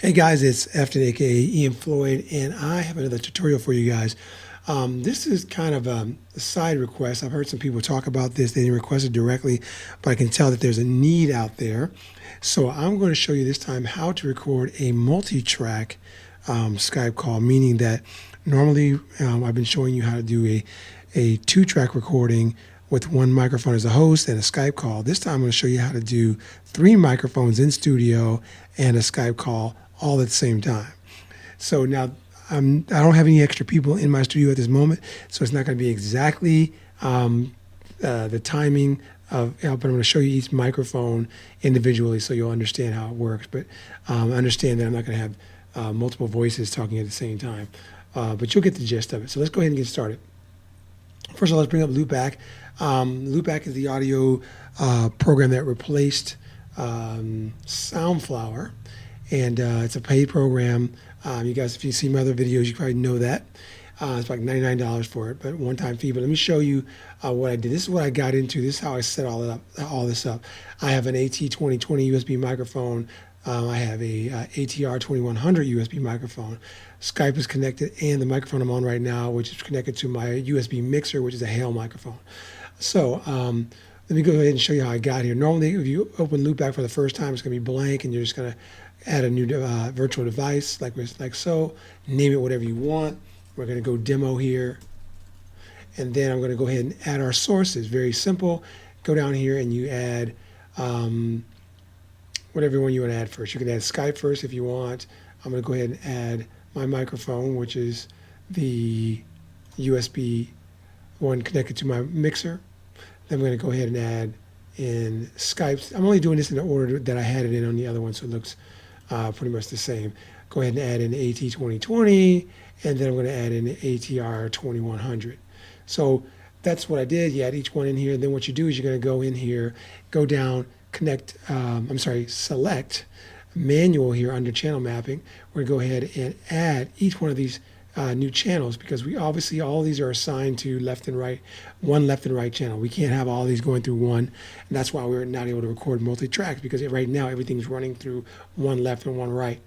Hey guys, it's Efton, aka Ian Floyd, and I have another tutorial for you guys. This is kind of a side request. I've heard some people talk about this. They didn't request it directly, but I can tell that there's a need out there. So I'm going to show you this time how to record a multi-track Skype call, meaning that normally I've been showing you how to do a two-track recording with one microphone as a host and a Skype call. This time I'm going to show you how to do 3 microphones in studio and a Skype call all at the same time. So now I don't have any extra people in my studio at this moment, so it's not going to be exactly the timing of, but I'm going to show you each microphone individually so you'll understand how it works. But understand that I'm not going to have multiple voices talking at the same time, but you'll get the gist of it. So let's go ahead and get started. First of all, let's bring up Loopback. Loopback is the audio program that replaced Soundflower, and it's a paid program. You guys, if you see my other videos, you probably know that. It's like $99 for it, but one-time fee. But let me show you what I did. This is what I got into. This is how I set all this up. I have an AT2020 USB microphone. I have a ATR 2100 USB microphone. Skype is connected, and the microphone I'm on right now, which is connected to my USB mixer, which is a Hale microphone. So let me go ahead and show you how I got here. Normally, if you open Loopback for the first time, it's going to be blank, and you're just going to add a new virtual device like so. Name it whatever you want. We're going to go demo here, and then I'm going to go ahead and add our sources. Very simple. Go down here and you add whatever one you want to add first. You can add Skype first if you want. I'm going to go ahead and add my microphone, which is the USB one connected to my mixer. Then I'm going to go ahead and add in Skype. I'm only doing this in the order that I had it in on the other one, so it looks pretty much the same. Go ahead and add in AT2020, and then I'm going to add in the ATR 2100. So that's what I did. You add each one in here, and then what you do is you're going to go in here, go down, select manual here under channel mapping. We're going to go ahead and add each one of these new channels, because we obviously all these are assigned to left and right, one left and right channel. We can't have all these going through one, and that's why we're not able to record multi-tracks, because right now everything's running through one left and one right.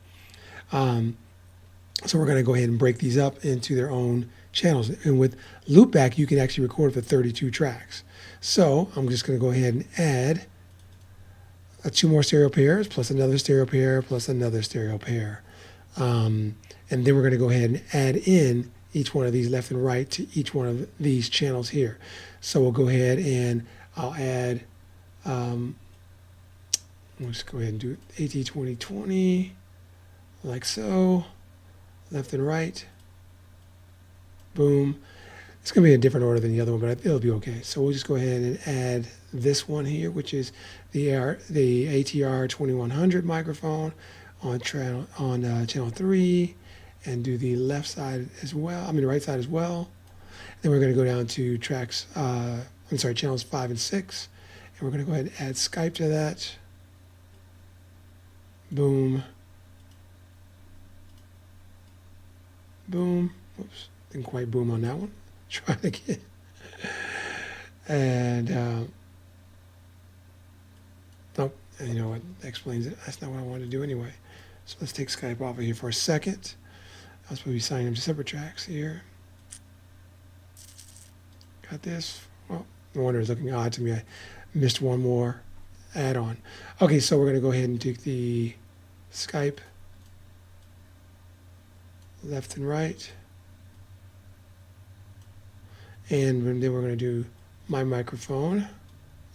So we're going to go ahead and break these up into their own channels, and with Loopback you can actually record for 32 tracks. So I'm just going to go ahead and add 2 more stereo pairs plus another stereo pair plus another stereo pair. And then we're going to go ahead and add in each one of these left and right to each one of these channels here. So we'll go ahead and I'll add, let's go ahead and do AT2020 like so, left and right, boom. It's going to be a different order than the other one, but it'll be okay. So we'll just go ahead and add this one here, which is the ATR 2100 microphone on channel 3, and do the left side as well. I mean the right side as well. Then we're going to go down to channels 5 and 6, and we're going to go ahead and add Skype to that. Boom. Boom. Oops, didn't quite boom on that one. Try it again. And nope, and you know what, that explains it. That's not what I wanted to do anyway. So let's take Skype off of here for a second. I was supposed to be signing them to separate tracks here. Got this. Well, no wonder it's looking odd to me. I missed one more add-on. Okay, so we're going to go ahead and take the Skype left and right. And then we're going to do my microphone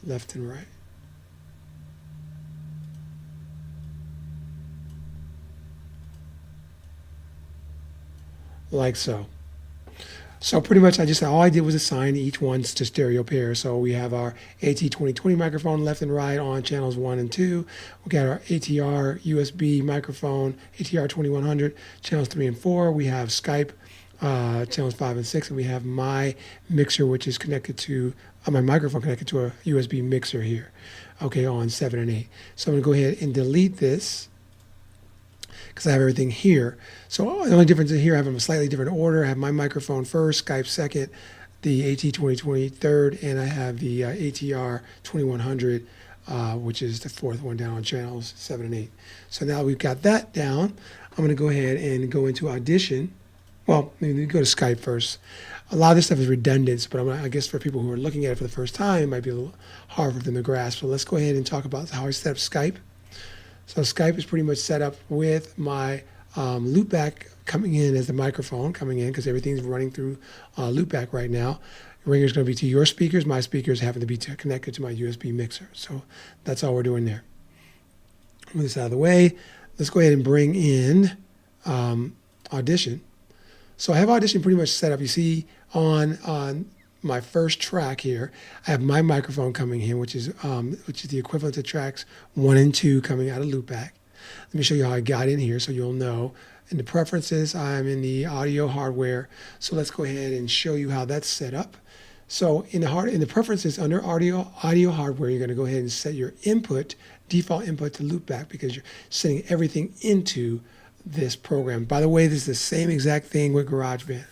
left and right. Like so. So pretty much all I did was assign each one to stereo pair. So we have our AT2020 microphone left and right on channels 1 and 2. We got our ATR USB microphone, ATR 2100, channels 3 and 4. We have Skype channels 5 and 6, and we have my mixer, which is connected to my microphone connected to a USB mixer here, okay, on 7 and 8. So I'm going to go ahead and delete this because I have everything here. So the only difference is here I have them a slightly different order. I have my microphone first, Skype second, the AT2020 third, and I have the ATR 2100 which is the fourth one down on channels 7 and 8. So now we've got that down. I'm going to go ahead and go into Audition. Well, maybe go to Skype first. A lot of this stuff is redundant, but I guess for people who are looking at it for the first time, it might be a little hard for them to grasp. So let's go ahead and talk about how I set up Skype. So Skype is pretty much set up with my Loopback coming in as the microphone coming in, because everything's running through Loopback right now. Ringer is going to be to your speakers. My speakers happen to be connected to my USB mixer. So that's all we're doing there. Move this out of the way. Let's go ahead and bring in Audition. So I have Audition pretty much set up. You see on my first track here, I have my microphone coming in, which is the equivalent to tracks 1 and 2 coming out of Loopback. Let me show you how I got in here so you'll know. In the preferences, I'm in the audio hardware. So let's go ahead and show you how that's set up. So in the preferences under audio hardware, you're going to go ahead and set your default input to Loopback, because you're setting everything into this program. By the way, this is the same exact thing with GarageBand.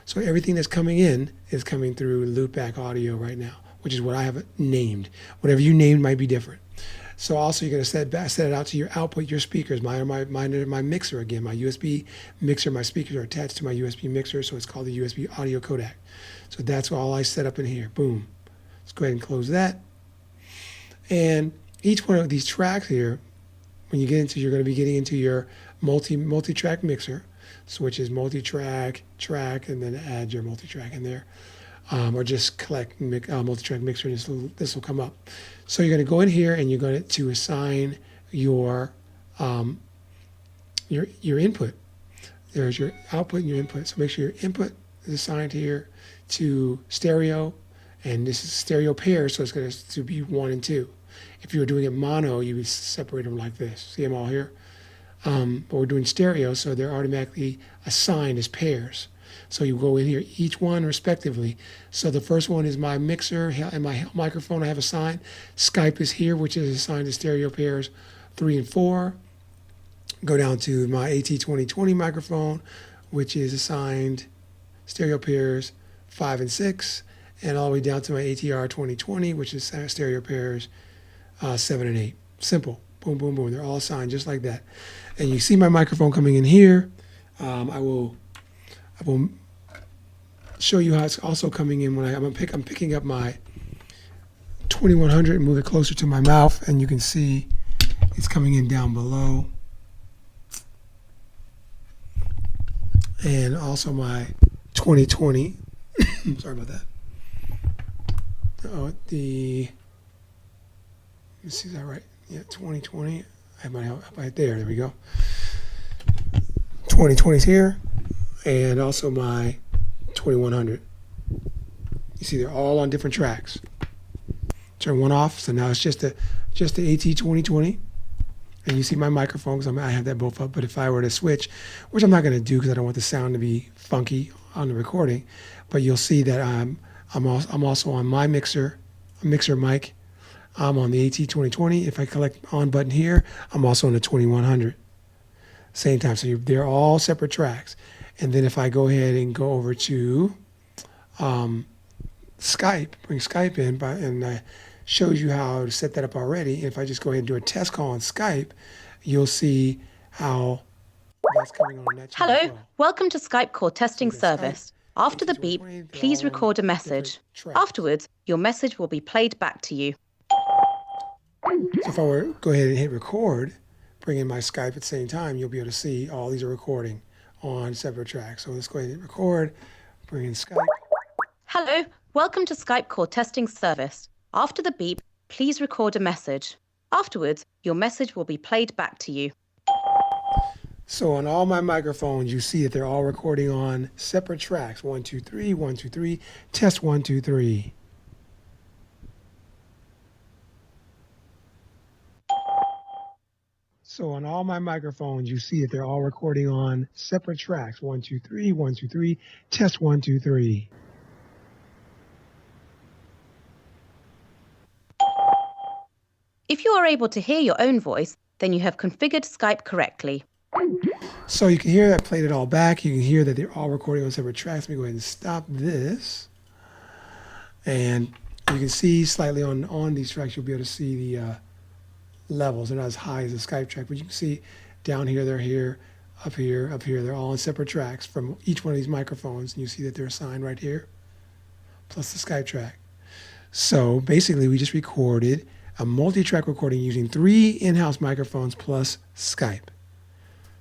So everything that's coming in is coming through Loopback audio right now, which is what I have named. Whatever you named might be different. So also you're going to set it out to your output, your speakers. Mine are my mixer again. My USB mixer, my speakers are attached to my USB mixer, so it's called the USB audio codec. So that's all I set up in here. Boom. Let's go ahead and close that. And each one of these tracks here, when you get into, you're going to be getting into your multi-track mixer, which is multi-track, track, and then add your multi-track in there. Or just collect multi-track mixer, and this will come up. So you're going to go in here and you're going to assign your input. There's your output and your input. So make sure your input is assigned here to stereo, and this is stereo pair, so it's going to be 1 and 2. If you were doing it mono, you would separate them like this. See them all here? But we're doing stereo, so they're automatically assigned as pairs. So you go in here, each one respectively. So the first one is my mixer and my microphone I have assigned. Skype is here, which is assigned to stereo pairs 3 and 4. Go down to my AT2020 microphone, which is assigned stereo pairs 5 and 6. And all the way down to my ATR 2020, which is stereo pairs 7 and 8. Simple. Boom, boom, boom. They're all assigned just like that. And you see my microphone coming in here. I will show you how it's also coming in when I'm picking up my 2100 and move it closer to my mouth, and you can see it's coming in down below. And also my 2020. Sorry about that. Let me see, is that right? Yeah, 2020. I have my right there. There we go. 2020 is here, and also my 2100. You see, they're all on different tracks. Turn one off, so now it's just the AT2020, and you see my microphone because I have that both up. But if I were to switch, which I'm not going to do because I don't want the sound to be funky on the recording, but you'll see that I'm also on my mixer mic. I'm on the AT2020. If I click on button here, I'm also on the 2100. Same time. So they're all separate tracks. And then if I go ahead and go over to Skype, bring Skype in, and shows you how to set that up already. If I just go ahead and do a test call on Skype, you'll see how that's coming on that channel. Hello, welcome to Skype call testing service. After the beep, please record a message. Afterwards, your message will be played back to you. So if I were to go ahead and hit record, bring in my Skype at the same time, you'll be able to see all these are recording on separate tracks. So let's go ahead and hit record, bring in Skype. Hello, welcome to Skype call testing service. After the beep, please record a message. Afterwards, your message will be played back to you. So on all my microphones, you see that they're all recording on separate tracks. 1, 2, 3, 1, 2, 3, test 1, 2, 3. So on all my microphones, you see that they're all recording on separate tracks. 1, 2, 3, 1, 2, 3, test 1, 2, 3. If you are able to hear your own voice, then you have configured Skype correctly. So you can hear that, played it all back. You can hear that they're all recording on separate tracks. Let me go ahead and stop this. And you can see slightly on these tracks, you'll be able to see the levels. They're not as high as the Skype track, but you can see down here, they're here, up here, up here. They're all on separate tracks from each one of these microphones. And you see that they're assigned right here, plus the Skype track. So basically, we just recorded a multi-track recording using 3 in-house microphones plus Skype.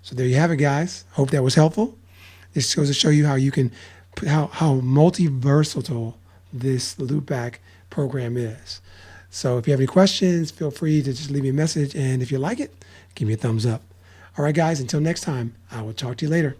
So there you have it, guys. Hope that was helpful. This goes to show you how you can, how multi-versatile this Loopback program is. So if you have any questions, feel free to just leave me a message. And if you like it, give me a thumbs up. All right, guys, until next time, I will talk to you later.